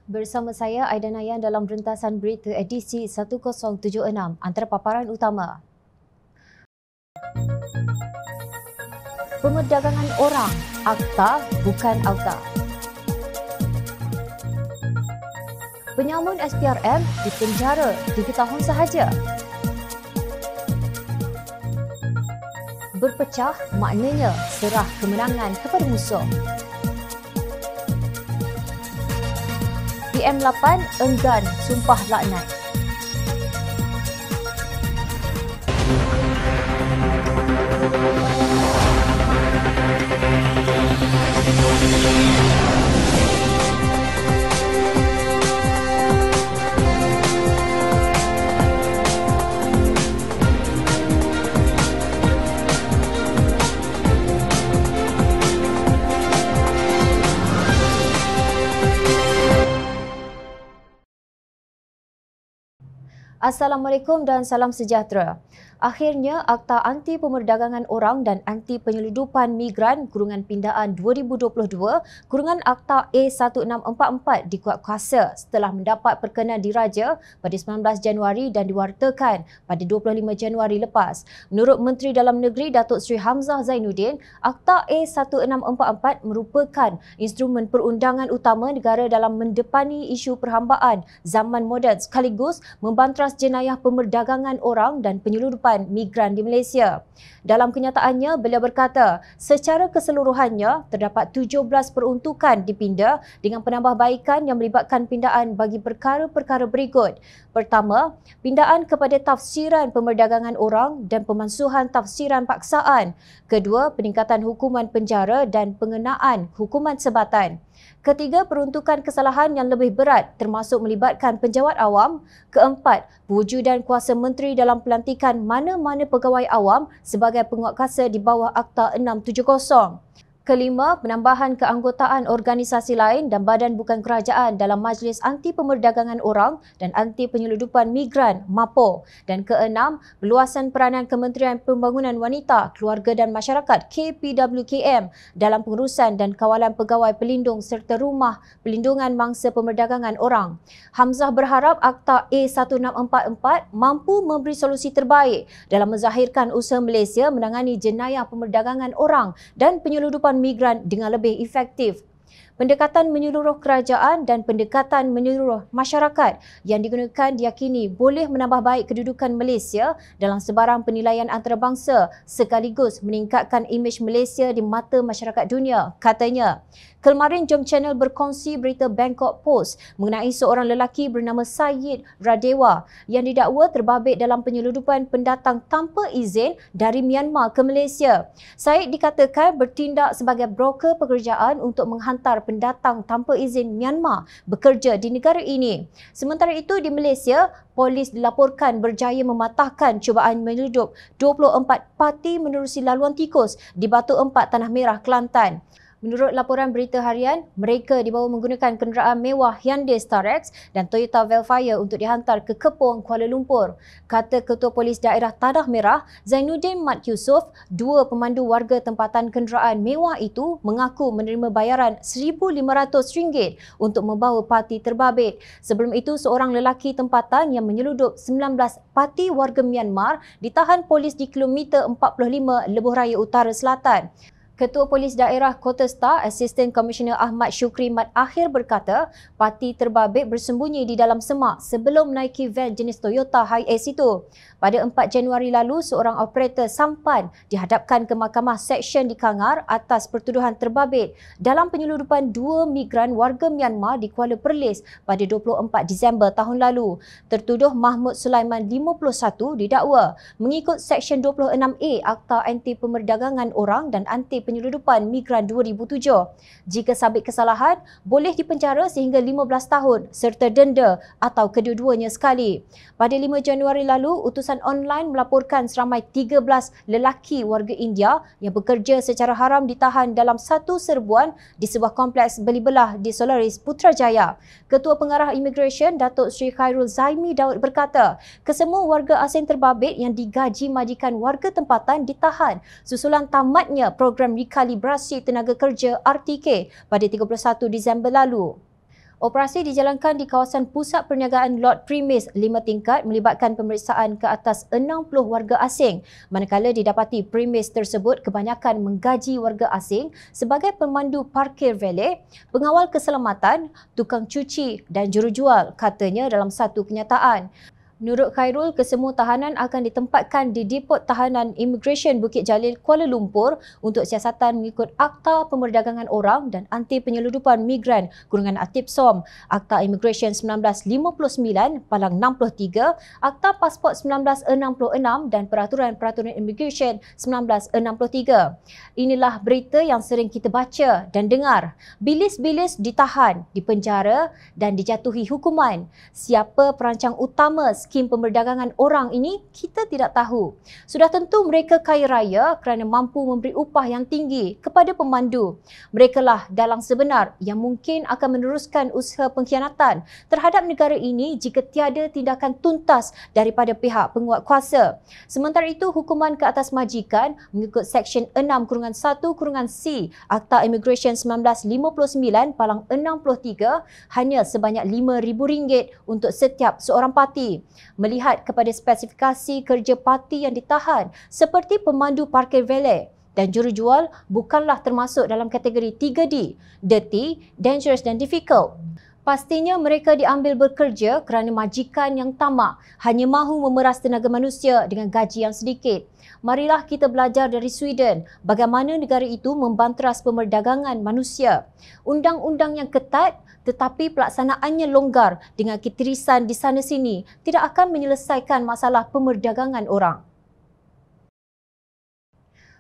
Bersama saya Aidan Ayan dalam rentasan berita edisi 1076. Antara paparan utama. Pemerdagangan orang, akta bukan auta. Penyamun SPRM dipenjara 3 tahun sahaja. Berpecah maknanya serah kemenangan kepada musuh. PM8 enggan sumpah laknat. Assalamualaikum dan salam sejahtera. Akhirnya, Akta Anti Pemerdagangan Orang dan Anti Penyeludupan Migran /Pindaan 2022 Akta A1644 dikuatkuasa setelah mendapat perkenan diraja pada 19 Januari dan diwartakan pada 25 Januari lepas. Menurut Menteri Dalam Negeri Datuk Seri Hamzah Zainuddin, Akta A1644 merupakan instrumen perundangan utama negara dalam mendepani isu perhambaan zaman moden sekaligus membantras jenayah pemerdagangan orang dan penyeludupan migran di Malaysia. Dalam kenyataannya, beliau berkata, secara keseluruhannya terdapat 17 peruntukan dipinda dengan penambahbaikan yang melibatkan pindaan bagi perkara-perkara berikut. Pertama, pindaan kepada tafsiran pemerdagangan orang dan pemansuhan tafsiran paksaan. Kedua, peningkatan hukuman penjara dan pengenaan hukuman sebatan. Ketiga, peruntukan kesalahan yang lebih berat termasuk melibatkan penjawat awam. Keempat, pewujudan kuasa menteri dalam pelantikan mana-mana pegawai awam sebagai penguatkuasa di bawah Akta 670. Kelima, penambahan keanggotaan organisasi lain dan badan bukan kerajaan dalam Majlis Anti Pemerdagangan Orang dan Anti Penyeludupan Migran (MAPO). Dan keenam, perluasan peranan Kementerian Pembangunan Wanita, Keluarga dan Masyarakat (KPWKM) dalam pengurusan dan kawalan pegawai pelindung serta rumah pelindungan mangsa pemerdagangan orang. Hamzah berharap Akta A1644 mampu memberi solusi terbaik dalam menzahirkan usaha Malaysia menangani jenayah pemerdagangan orang dan penyeludupan migran dengan lebih efektif. Pendekatan menyeluruh kerajaan dan pendekatan menyeluruh masyarakat yang digunakan diyakini boleh menambah baik kedudukan Malaysia dalam sebarang penilaian antarabangsa sekaligus meningkatkan imej Malaysia di mata masyarakat dunia, katanya. Kemarin Jom Channel berkongsi berita Bangkok Post mengenai seorang lelaki bernama Syed Radewa yang didakwa terbabit dalam penyeludupan pendatang tanpa izin dari Myanmar ke Malaysia. Syed dikatakan bertindak sebagai broker pekerjaan untuk menghantar pendatang tanpa izin Myanmar bekerja di negara ini. Sementara itu di Malaysia, polis dilaporkan berjaya mematahkan cubaan menyeludup 24 parti menerusi laluan tikus di Batu Empat, Tanah Merah, Kelantan. Menurut laporan berita harian, mereka dibawa menggunakan kenderaan mewah Hyundai Starex dan Toyota Velfire untuk dihantar ke Kepong, Kuala Lumpur. Kata Ketua Polis Daerah Tanah Merah, Zainuddin Mat Yusof, dua pemandu warga tempatan kenderaan mewah itu mengaku menerima bayaran RM1,500 untuk membawa parti terbabit. Sebelum itu, seorang lelaki tempatan yang menyeludup 19 parti warga Myanmar ditahan polis di kilometer 45 Lebuh Raya Utara Selatan. Ketua Polis Daerah Kota Star, Asisten Komisioner Ahmad Syukri Mat Akhir berkata, parti terbabit bersembunyi di dalam semak sebelum menaiki van jenis Toyota Hiace itu. Pada 4 Januari lalu, seorang operator sampan dihadapkan ke Mahkamah Seksyen di Kangar atas pertuduhan terbabit dalam penyeludupan 2 migran warga Myanmar di Kuala Perlis pada 24 Disember tahun lalu. Tertuduh Mahmud Sulaiman 51 didakwa mengikut Seksyen 26A Akta Anti Pemerdagangan Orang dan Anti Penyeludupan Migran 2007. Jika sabit kesalahan, boleh dipenjara sehingga 15 tahun serta denda atau kedua-duanya sekali. Pada 5 Januari lalu, utusan online melaporkan seramai 13 lelaki warga India yang bekerja secara haram ditahan dalam satu serbuan di sebuah kompleks beli belah di Solaris, Putrajaya. Ketua Pengarah Immigration Datuk Seri Khairul Zaimi Daud berkata, kesemua warga asing terbabit yang digaji majikan warga tempatan ditahan susulan tamatnya program rekalibrasi tenaga kerja RTK pada 31 Disember lalu. Operasi dijalankan di kawasan pusat perniagaan Lot Premis 5 tingkat melibatkan pemeriksaan ke atas 60 warga asing. Manakala didapati premis tersebut kebanyakan menggaji warga asing sebagai pemandu parkir valet, pengawal keselamatan, tukang cuci dan jurujual, katanya dalam satu kenyataan. Menurut Khairul, kesemua tahanan akan ditempatkan di Depot Tahanan Immigration Bukit Jalil, Kuala Lumpur untuk siasatan mengikut Akta Pemerdagangan Orang dan Anti Penyeludupan Migran Kurungan ATIPSOM, Akta Immigration 1959 Palang 63, Akta Pasport 1966 dan Peraturan-Peraturan Immigration 1963. Inilah berita yang sering kita baca dan dengar. Bilis-bilis ditahan, dipenjara dan dijatuhi hukuman. Siapa perancang utama skim pemerdagangan orang ini, kita tidak tahu. Sudah tentu mereka kaya raya kerana mampu memberi upah yang tinggi kepada pemandu. Merekalah dalang sebenar yang mungkin akan meneruskan usaha pengkhianatan terhadap negara ini jika tiada tindakan tuntas daripada pihak penguatkuasa. Sementara itu, hukuman ke atas majikan mengikut Seksyen 6-1-C Akta Immigration 1959 Palang 63 hanya sebanyak RM5,000 untuk setiap seorang parti. Melihat kepada spesifikasi kerja parti yang ditahan seperti pemandu parkir valet dan jurujual bukanlah termasuk dalam kategori 3D, dirty, dangerous dan difficult. Pastinya mereka diambil bekerja kerana majikan yang tamak hanya mahu memeras tenaga manusia dengan gaji yang sedikit. Marilah kita belajar dari Sweden bagaimana negara itu membanteras pemerdagangan manusia. Undang-undang yang ketat tetapi pelaksanaannya longgar dengan ketirisan di sana sini tidak akan menyelesaikan masalah pemerdagangan orang.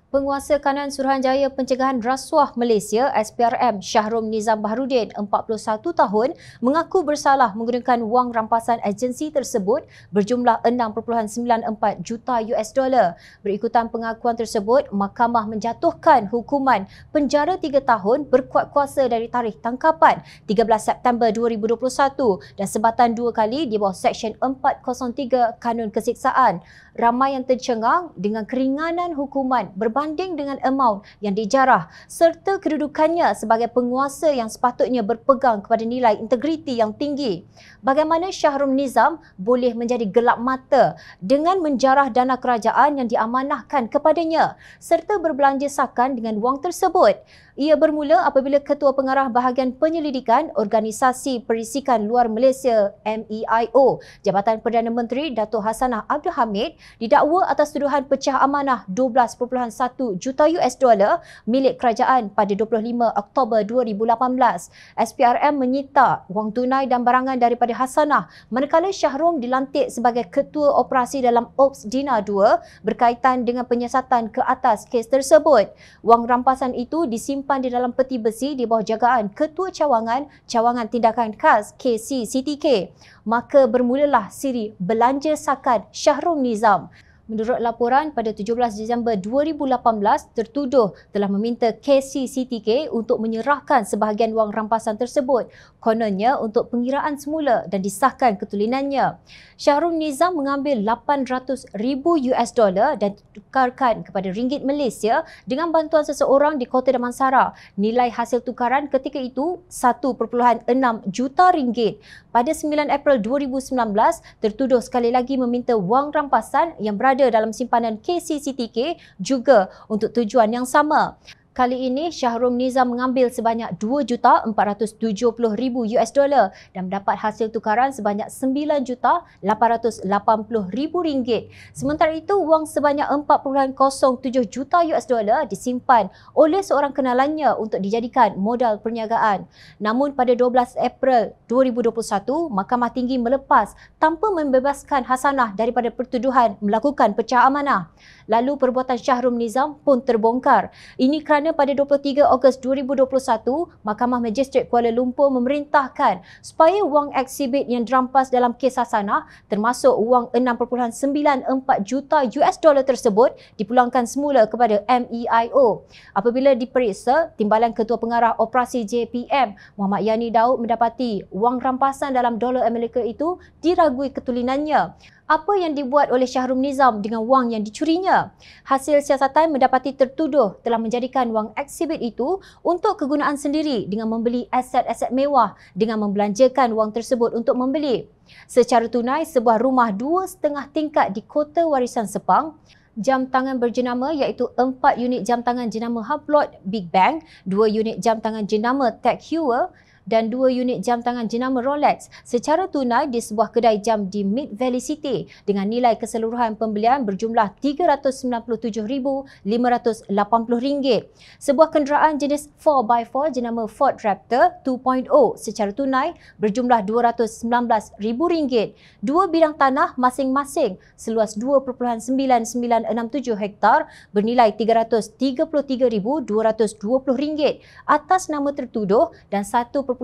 Penguasa Kanan Suruhanjaya Pencegahan Rasuah Malaysia SPRM Shahrom Nizam Baharudin 41 tahun mengaku bersalah menggunakan wang rampasan agensi tersebut berjumlah 6.94 juta US dollar. Berikutan pengakuan tersebut, mahkamah menjatuhkan hukuman penjara 3 tahun berkuat kuasa dari tarikh tangkapan 13 September 2021 dan sebatan 2 kali di bawah Seksyen 403 Kanun Kesiksaan. Ramai yang tercengang dengan keringanan hukuman berbanding dengan amaun yang dijarah serta kedudukannya sebagai penguasa yang sepatutnya berpegang kepada nilai integriti yang tinggi. Bagaimana Shahrom Nizam boleh menjadi gelap mata dengan menjarah dana kerajaan yang diamanahkan kepadanya serta berbelanja sakan dengan wang tersebut? Ia bermula apabila Ketua Pengarah Bahagian Penyelidikan Organisasi Perisikan Luar Malaysia MEIO, Jabatan Perdana Menteri Datuk Hassanah Abdul Hamid didakwa atas tuduhan pecah amanah 12.1 juta US dollar milik kerajaan pada 25 Oktober 2018. SPRM menyita wang tunai dan barangan daripada Hassanah manakala Shahrom dilantik sebagai Ketua Operasi dalam Ops Dina 2 berkaitan dengan penyiasatan ke atas kes tersebut. Wang rampasan itu disimpan di dalam peti besi di bawah jagaan Ketua Cawangan Tindakan Khas KCCTK. Maka bermulalah siri belanja sakan Shahrom Nizam. Menurut laporan, pada 17 Disember 2018, tertuduh telah meminta KCCTK untuk menyerahkan sebahagian wang rampasan tersebut, kononnya untuk pengiraan semula dan disahkan ketulinannya. Shahrom Nizam mengambil 800,000 US dollar dan ditukarkan kepada ringgit Malaysia dengan bantuan seseorang di Kota Damansara. Nilai hasil tukaran ketika itu 1.6 juta ringgit. Pada 9 April 2019, tertuduh sekali lagi meminta wang rampasan yang berada dalam simpanan KCCTK juga untuk tujuan yang sama. Kali ini, Shahrom Nizam mengambil sebanyak 2,470,000 US dollar dan mendapat hasil tukaran sebanyak 9,880,000 ringgit. Sementara itu, wang sebanyak 4.07 juta US dollar disimpan oleh seorang kenalannya untuk dijadikan modal perniagaan. Namun pada 12 April 2021, Mahkamah Tinggi melepas tanpa membebaskan Hassanah daripada pertuduhan melakukan pecah amanah. Lalu perbuatan Shahrom Nizam pun terbongkar. Ini kerana pada 23 Ogos 2021, Mahkamah Magistrate Kuala Lumpur memerintahkan supaya wang eksibit yang dirampas dalam kes Hassanah termasuk wang 6.94 juta US dollar tersebut dipulangkan semula kepada MEIO. Apabila diperiksa, Timbalan Ketua Pengarah Operasi JPM Muhammad Yani Daud mendapati wang rampasan dalam dolar Amerika itu diragui ketulinannya. Apa yang dibuat oleh Shahrum Nizam dengan wang yang dicurinya? Hasil siasatan mendapati tertuduh telah menjadikan wang eksibit itu untuk kegunaan sendiri dengan membeli aset-aset mewah dengan membelanjakan wang tersebut untuk membeli secara tunai sebuah rumah 2.5 tingkat di Kota Warisan Sepang, jam tangan berjenama iaitu 4 unit jam tangan jenama Hublot Big Bang, 2 unit jam tangan jenama Tag Heuer dan 2 unit jam tangan jenama Rolex secara tunai di sebuah kedai jam di Mid Valley City dengan nilai keseluruhan pembelian berjumlah RM397,580. Sebuah kenderaan jenis 4x4 jenama Ford Raptor 2.0 secara tunai berjumlah RM219,000. 2 bidang tanah masing-masing seluas 2.9967 hektar bernilai RM333,220 atas nama tertuduh dan 1.244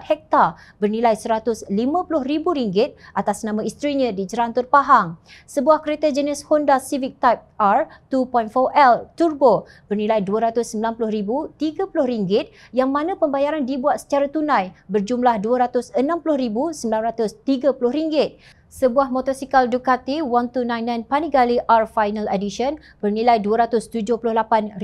hektar bernilai RM150,000 atas nama isterinya di Jerantur Pahang. Sebuah kereta jenis Honda Civic Type R 2.4L Turbo bernilai RM290,030 yang mana pembayaran dibuat secara tunai berjumlah RM260,930. Sebuah motosikal Ducati 1299 Panigale R Final Edition bernilai RM278,000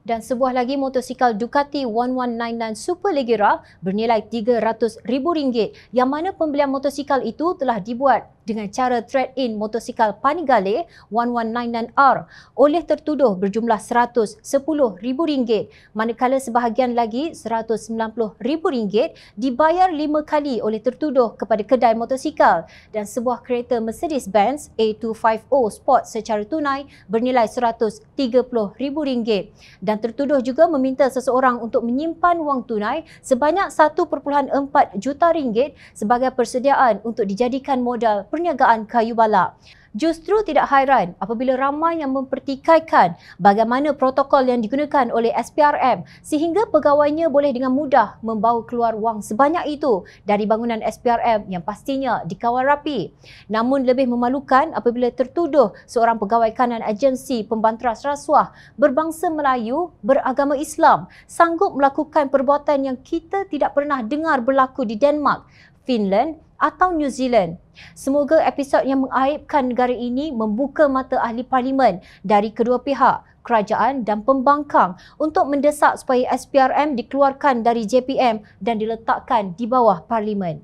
dan sebuah lagi motosikal Ducati 1199 Superleggera bernilai RM300,000 yang mana pembelian motosikal itu telah dibuat dengan cara trade-in motosikal Panigale 1199R oleh tertuduh berjumlah RM110,000 manakala sebahagian lagi RM190,000 dibayar 5 kali oleh tertuduh kepada kedai motosikal dan sebuah kereta Mercedes-Benz A250 Sport secara tunai bernilai RM130,000 dan tertuduh juga meminta seseorang untuk menyimpan wang tunai sebanyak RM1.4 juta sebagai persediaan untuk dijadikan modal perniagaan kayu balak. Justru tidak hairan apabila ramai yang mempertikaikan bagaimana protokol yang digunakan oleh SPRM sehingga pegawainya boleh dengan mudah membawa keluar wang sebanyak itu dari bangunan SPRM yang pastinya dikawal rapi. Namun lebih memalukan apabila tertuduh seorang pegawai kanan agensi pembanteras rasuah berbangsa Melayu beragama Islam sanggup melakukan perbuatan yang kita tidak pernah dengar berlaku di Denmark, Finland atau New Zealand. Semoga episod yang mengaibkan negara ini membuka mata ahli parlimen dari kedua pihak, kerajaan dan pembangkang untuk mendesak supaya SPRM dikeluarkan dari JPM dan diletakkan di bawah parlimen.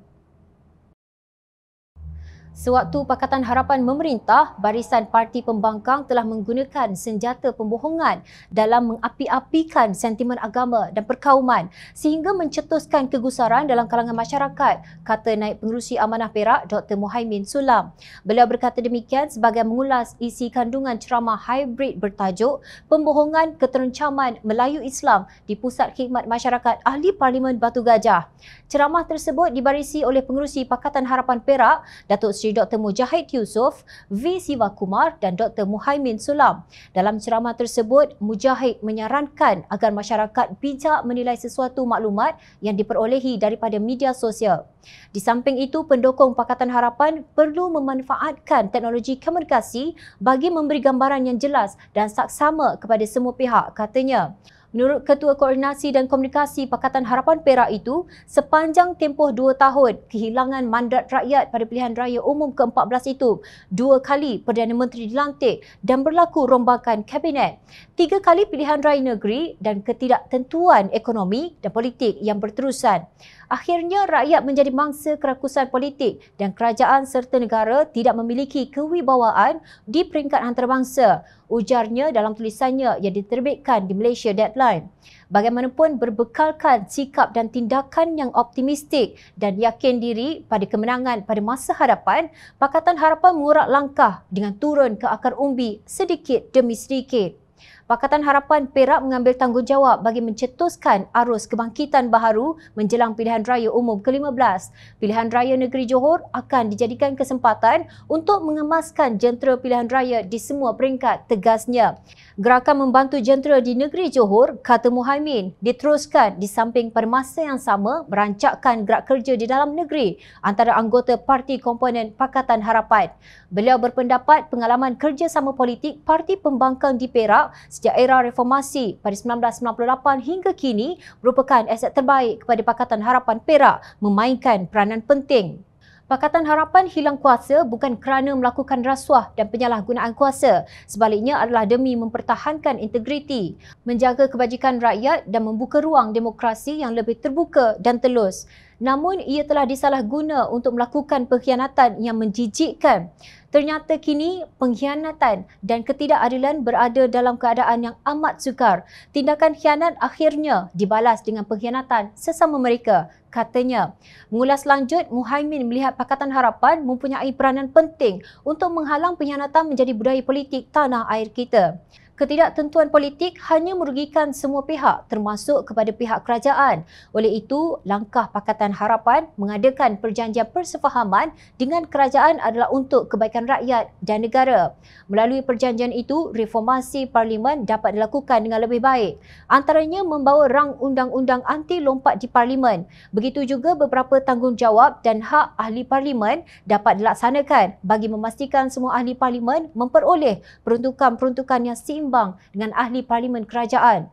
Sewaktu Pakatan Harapan memerintah, barisan parti pembangkang telah menggunakan senjata pembohongan dalam mengapi-apikan sentimen agama dan perkauman sehingga mencetuskan kegusaran dalam kalangan masyarakat, kata Naib Pengerusi Amanah Perak Dr. Muhaimin Sulam. Beliau berkata demikian sebagai mengulas isi kandungan ceramah hybrid bertajuk Pembohongan Keterencaman Melayu Islam di Pusat Khidmat Masyarakat Ahli Parlimen Batu Gajah. Ceramah tersebut dibarisi oleh Pengerusi Pakatan Harapan Perak, Datuk Seri Dr. Mujahid Yusof, V. Sivakumar dan Dr. Muhaimin Sulam. Dalam ceramah tersebut, Mujahid menyarankan agar masyarakat bijak menilai sesuatu maklumat yang diperolehi daripada media sosial. Di samping itu, pendukung Pakatan Harapan perlu memanfaatkan teknologi komunikasi bagi memberi gambaran yang jelas dan saksama kepada semua pihak, katanya. Menurut Ketua Koordinasi dan Komunikasi Pakatan Harapan Perak itu, sepanjang tempoh 2 tahun kehilangan mandat rakyat pada pilihan raya umum ke-14 itu, 2 kali Perdana Menteri dilantik dan berlaku rombakan kabinet, 3 kali pilihan raya negeri dan ketidaktentuan ekonomi dan politik yang berterusan. Akhirnya rakyat menjadi mangsa kerakusan politik dan kerajaan serta negara tidak memiliki kewibawaan di peringkat antarabangsa, ujarnya dalam tulisannya yang diterbitkan di Malaysia Deadline. Bagaimanapun berbekalkan sikap dan tindakan yang optimistik dan yakin diri pada kemenangan pada masa hadapan, Pakatan Harapan mengurak langkah dengan turun ke akar umbi sedikit demi sedikit. Pakatan Harapan Perak mengambil tanggungjawab bagi mencetuskan arus kebangkitan baharu menjelang pilihan raya umum ke-15. Pilihan raya negeri Johor akan dijadikan kesempatan untuk mengemaskan jentera pilihan raya di semua peringkat, tegasnya. Gerakan membantu jentera di negeri Johor, kata Muhaimin, diteruskan di samping pada masa yang sama merancakkan gerak kerja di dalam negeri antara anggota parti komponen Pakatan Harapan. Beliau berpendapat pengalaman kerjasama politik parti pembangkang di Perak sejak era reformasi pada 1998 hingga kini merupakan aset terbaik kepada Pakatan Harapan Perak memainkan peranan penting. Pakatan Harapan hilang kuasa bukan kerana melakukan rasuah dan penyalahgunaan kuasa. Sebaliknya adalah demi mempertahankan integriti, menjaga kebajikan rakyat dan membuka ruang demokrasi yang lebih terbuka dan telus. Namun ia telah disalahguna untuk melakukan pengkhianatan yang menjijikkan. Ternyata kini pengkhianatan dan ketidakadilan berada dalam keadaan yang amat sukar. Tindakan khianat akhirnya dibalas dengan pengkhianatan sesama mereka, katanya. Mengulas lanjut, Muhaimin melihat Pakatan Harapan mempunyai peranan penting untuk menghalang pengkhianatan menjadi budaya politik tanah air kita. Ketidaktentuan politik hanya merugikan semua pihak termasuk kepada pihak kerajaan. Oleh itu, langkah Pakatan Harapan mengadakan perjanjian persefahaman dengan kerajaan adalah untuk kebaikan rakyat dan negara. Melalui perjanjian itu, reformasi parlimen dapat dilakukan dengan lebih baik. Antaranya membawa rang undang-undang anti lompat di parlimen. Begitu juga beberapa tanggungjawab dan hak ahli parlimen dapat dilaksanakan bagi memastikan semua ahli parlimen memperoleh peruntukan-peruntukan yang seimbang dengan ahli parlimen kerajaan.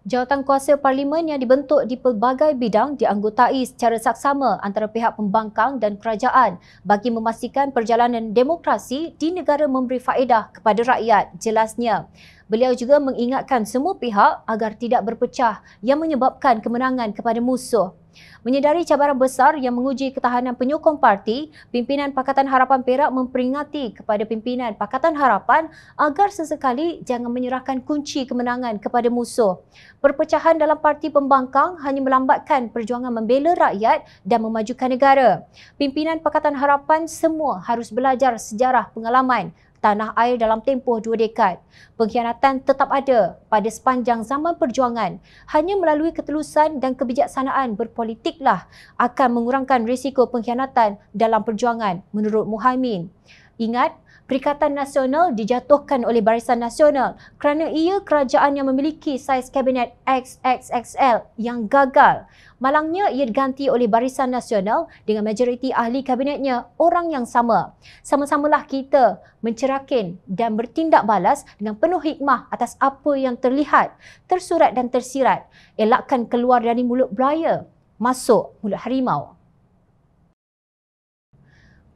Jawatan kuasa parlimen yang dibentuk di pelbagai bidang dianggotai secara saksama antara pihak pembangkang dan kerajaan bagi memastikan perjalanan demokrasi di negara memberi faedah kepada rakyat, jelasnya. Beliau juga mengingatkan semua pihak agar tidak berpecah yang menyebabkan kemenangan kepada musuh. Menyedari cabaran besar yang menguji ketahanan penyokong parti, pimpinan Pakatan Harapan Perak memperingati kepada pimpinan Pakatan Harapan agar sesekali jangan menyerahkan kunci kemenangan kepada musuh. Perpecahan dalam parti pembangkang hanya melambatkan perjuangan membela rakyat dan memajukan negara. Pimpinan Pakatan Harapan semua harus belajar sejarah pengalaman tanah air dalam tempoh 2 dekad. Pengkhianatan tetap ada pada sepanjang zaman perjuangan. Hanya melalui ketelusan dan kebijaksanaan berpolitiklah akan mengurangkan risiko pengkhianatan dalam perjuangan, menurut Muhaimin. Ingat, Perikatan Nasional dijatuhkan oleh Barisan Nasional kerana ia kerajaan yang memiliki saiz kabinet XXXL yang gagal. Malangnya ia diganti oleh Barisan Nasional dengan majoriti ahli kabinetnya orang yang sama. Sama-samalah kita mencerakin dan bertindak balas dengan penuh hikmah atas apa yang terlihat, tersurat dan tersirat. Elakkan keluar dari mulut buaya, masuk mulut harimau.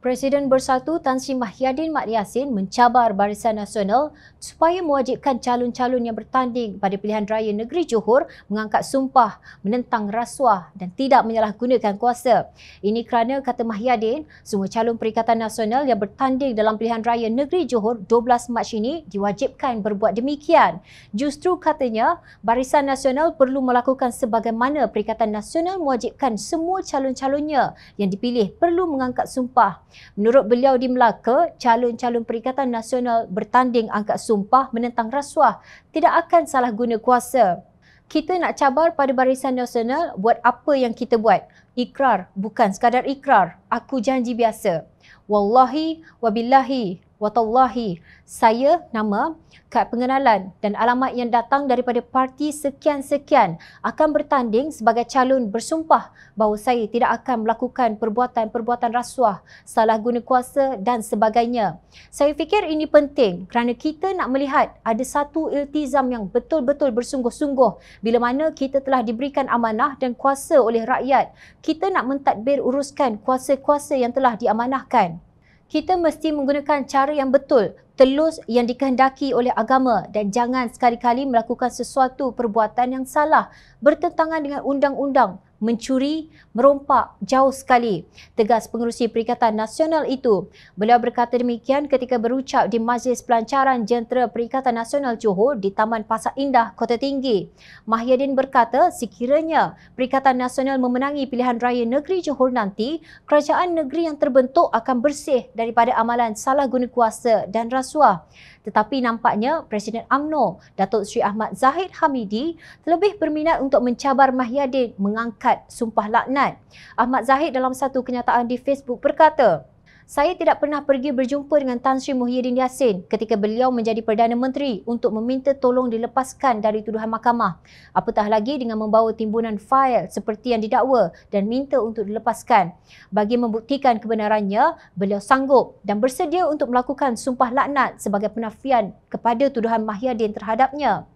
Presiden Bersatu Tan Sri Mahyadin Mat Yassin mencabar Barisan Nasional supaya mewajibkan calon-calon yang bertanding pada pilihan raya negeri Johor mengangkat sumpah menentang rasuah dan tidak menyalahgunakan kuasa. Ini kerana, kata Mahyadin, semua calon Perikatan Nasional yang bertanding dalam pilihan raya negeri Johor 12 Mac ini diwajibkan berbuat demikian. Justru, katanya, Barisan Nasional perlu melakukan sebagaimana Perikatan Nasional mewajibkan semua calon-calonnya yang dipilih perlu mengangkat sumpah. Menurut beliau di Melaka, calon-calon Perikatan Nasional bertanding angkat sumpah menentang rasuah tidak akan salah guna kuasa. Kita nak cabar pada Barisan Nasional buat apa yang kita buat. Ikrar, bukan sekadar ikrar. Aku janji biasa. Wallahi, wabillahi, watallahi. Saya, nama, kad pengenalan dan alamat yang datang daripada parti sekian-sekian akan bertanding sebagai calon bersumpah bahawa saya tidak akan melakukan perbuatan-perbuatan rasuah, salah guna kuasa dan sebagainya. Saya fikir ini penting kerana kita nak melihat ada satu iltizam yang betul-betul bersungguh-sungguh bila mana kita telah diberikan amanah dan kuasa oleh rakyat. Kita nak mentadbir uruskan kuasa-kuasa yang telah diamanahkan. Kita mesti menggunakan cara yang betul, telus yang dikehendaki oleh agama dan jangan sekali-kali melakukan sesuatu perbuatan yang salah, bertentangan dengan undang-undang, mencuri, merompak, jauh sekali. Tegas pengerusi Perikatan Nasional itu. Beliau berkata demikian ketika berucap di Majlis Pelancaran Jentera Perikatan Nasional Johor di Taman Pasar Indah, Kota Tinggi. Mahyadin berkata sekiranya Perikatan Nasional memenangi pilihan raya negeri Johor nanti, kerajaan negeri yang terbentuk akan bersih daripada amalan salah guna kuasa dan rasuah. Tetapi nampaknya Presiden UMNO, Datuk Seri Ahmad Zahid Hamidi, lebih berminat untuk mencabar Mahyadin mengangkat sumpah laknat. Ahmad Zahid dalam satu kenyataan di Facebook berkata, "Saya tidak pernah pergi berjumpa dengan Tan Sri Muhyiddin Yassin ketika beliau menjadi Perdana Menteri untuk meminta tolong dilepaskan dari tuduhan mahkamah. Apatah lagi dengan membawa timbunan fail seperti yang didakwa dan minta untuk dilepaskan. Bagi membuktikan kebenarannya, beliau sanggup dan bersedia untuk melakukan sumpah laknat sebagai penafian kepada tuduhan Mahyadin terhadapnya.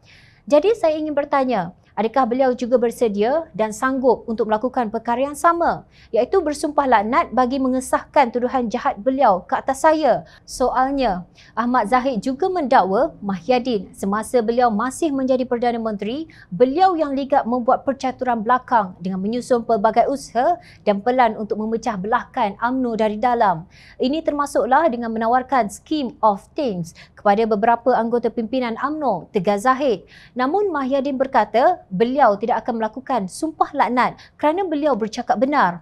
Jadi saya ingin bertanya, Adakah beliau juga bersedia dan sanggup untuk melakukan perkara yang sama, iaitu bersumpah laknat bagi mengesahkan tuduhan jahat beliau ke atas saya? Soalnya, Ahmad Zahid juga mendakwa Mahyadin semasa beliau masih menjadi Perdana Menteri, beliau yang ligak membuat percaturan belakang dengan menyusun pelbagai usaha dan pelan untuk memecah belahkan UMNO dari dalam. Ini termasuklah dengan menawarkan scheme of things kepada beberapa anggota pimpinan UMNO, tegas Zahid. Namun Mahyadin berkata beliau tidak akan melakukan sumpah laknat kerana beliau bercakap benar.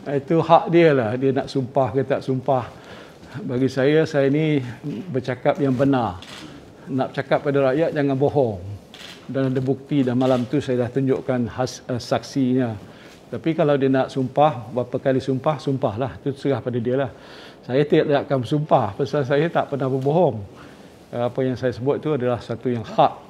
Itu hak dia lah, dia nak sumpah ke tak sumpah. Bagi saya ni bercakap yang benar. Nak cakap pada rakyat jangan bohong. Dan ada bukti dah malam tu saya dah tunjukkan saksinya. Tapi kalau dia nak sumpah, berapa kali sumpah, sumpahlah. Itu serah pada dia lah. Saya tidak akan bersumpah pasal saya tak pernah berbohong. Apa yang saya sebut itu adalah satu yang hak.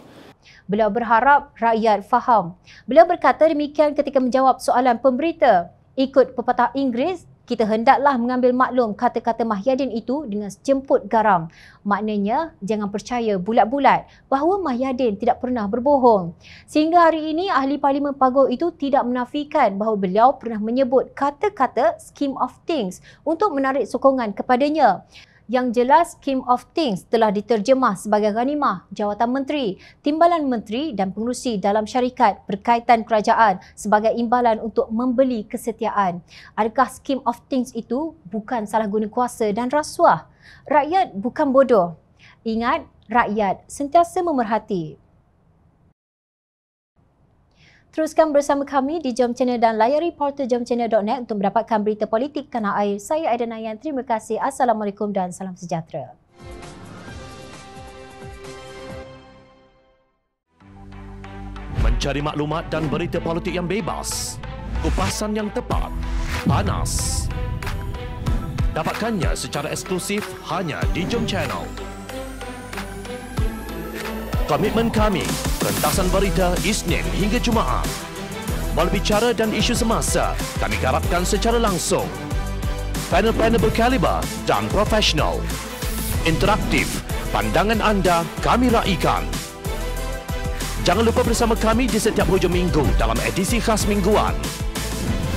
Beliau berharap rakyat faham. Beliau berkata demikian ketika menjawab soalan pemberita. Ikut pepatah Inggeris, kita hendaklah mengambil maklum kata-kata Mahyadin itu dengan sejemput garam. Maknanya, jangan percaya bulat-bulat bahawa Mahyadin tidak pernah berbohong. Sehingga hari ini, Ahli Parlimen Pagoh itu tidak menafikan bahawa beliau pernah menyebut kata-kata scheme of things untuk menarik sokongan kepadanya. Yang jelas, scheme of things telah diterjemah sebagai ghanimah, jawatan menteri, timbalan menteri dan pengerusi dalam syarikat berkaitan kerajaan sebagai imbalan untuk membeli kesetiaan. Adakah scheme of things itu bukan salah guna kuasa dan rasuah? Rakyat bukan bodoh. Ingat, rakyat sentiasa memerhati. Teruskan bersama kami di Jom Channel dan layari portal jomchannel.net untuk mendapatkan berita politik tanah air. Saya Aida Nayan. Terima kasih. Assalamualaikum dan salam sejahtera. Mencari maklumat dan berita politik yang bebas, kupasan yang tepat, panas. Dapatkannya secara eksklusif hanya di Jom Channel. Komitmen kami, rentasan berita Isnin hingga Jumaat. Berbicara dan isu semasa, kami garapkan secara langsung. Panel-panel berkaliber dan profesional. Interaktif, pandangan anda kami raikan. Jangan lupa bersama kami di setiap hujung minggu dalam edisi khas mingguan.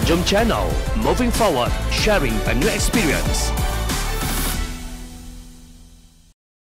Jom Channel, moving forward, sharing a new experience.